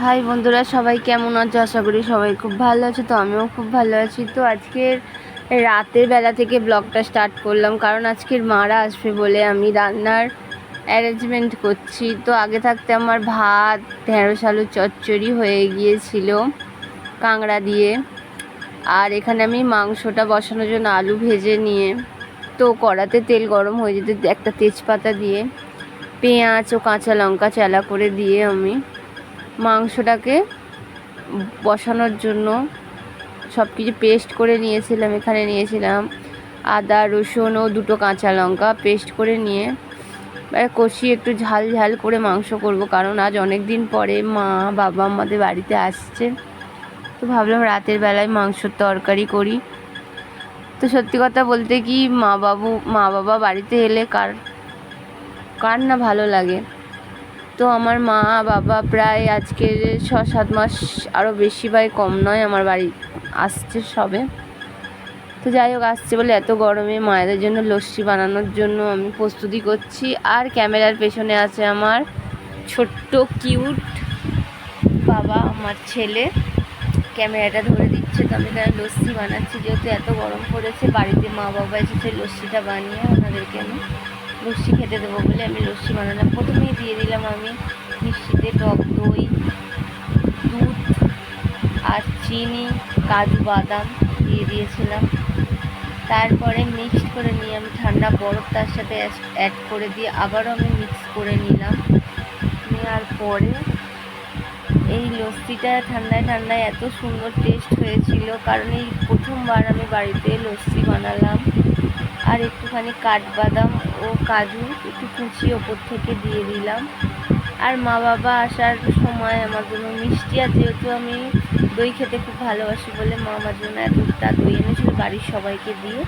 High বন্ধুরা, সবাই কেমন আছো? আশা করি সবাই খুব ভালো আছে। তো আমিও খুব ভালো আছি। তো আজকের রাতের বেলা থেকে ব্লগটা স্টার্ট করলাম, কারণ আজকের মারা আসবে বলে আমি রান্নার অ্যারেঞ্জমেন্ট করছি। তো আগে থাকতে আমার ভাত, ঢেঁড়স আলুর চচ্চড়ি হয়ে গিয়েছিল কাঁকড়া দিয়ে। আর এখানে আমি মাংসটা বসানোর জন্য আলু ভেজে নিয়ে, তো কড়াতে তেল গরম হয়ে যেতে একটা তেজপাতা দিয়ে পেঁয়াজ ও কাঁচা লঙ্কা চেলা করে দিয়ে আমি মাংসটাকে বসানোর জন্য সব কিছু পেস্ট করে নিয়েছিলাম। এখানে নিয়েছিলাম আদা, রসুন ও দুটো কাঁচা লঙ্কা পেস্ট করে নিয়ে কষিয়ে একটু ঝাল ঝাল করে মাংস করব, কারণ আজ অনেক দিন পরে মা বাবা আমাদের বাড়িতে আসছে। তো ভাবলাম রাতের বেলায় মাংসর তরকারি করি। তো সত্যি কথা বলতে কি, মা বাবা বাড়িতে এলে কার না ভালো লাগে। তো আমার মা বাবা প্রায় আজকে 6-7 মাস, আরও বেশি বা কম নয়, আমার বাড়ি আসছে সবে। তো যাই হোক, আসছে বলে এত গরমে মায়েদের জন্য লস্যি বানানোর জন্য আমি প্রস্তুতি করছি। আর ক্যামেরার পেছনে আছে আমার ছোট্ট কিউট বাবা, আমার ছেলে ক্যামেরাটা ধরে দিচ্ছে। তো আমি এখানে লস্যি বানাচ্ছি, যেহেতু এত গরম পড়েছে। বাড়িতে মা বাবা এসেছে, লস্যিটা বানিয়ে ওনাদেরকে আমি লস্যি খেতে দেবো বলে আমি লস্যি বানালাম। প্রথমেই দিয়ে দিলাম আমি মিষ্টিতে টক দই, দুধ আর চিনি, কাজু বাদাম দিয়ে দিয়েছিলাম। তারপরে মিক্সড করে নিয়ে আমি ঠান্ডা বরফ তার সাথে অ্যাড করে দিয়ে আবারও আমি মিক্স করে নিলাম। নেওয়ার পরে এই লস্যিটা ঠান্ডায় ঠান্ডায় এত সুন্দর টেস্ট হয়েছিল, কারণ এই প্রথমবার আমি বাড়িতে লস্যি বানালাম। আর একটুখানি কাঠবাদাম ও কাজু একটু কুচিয়ে ওপর থেকে দিয়ে দিলাম। আর মা বাবা আসার সময় আমার জন্য মিষ্টি, আর যেহেতু আমি দই খেতে খুব ভালোবাসি বলে মা আমার জন্য এতটা দই এনেছিল বাড়ির সবাইকে দিয়ে।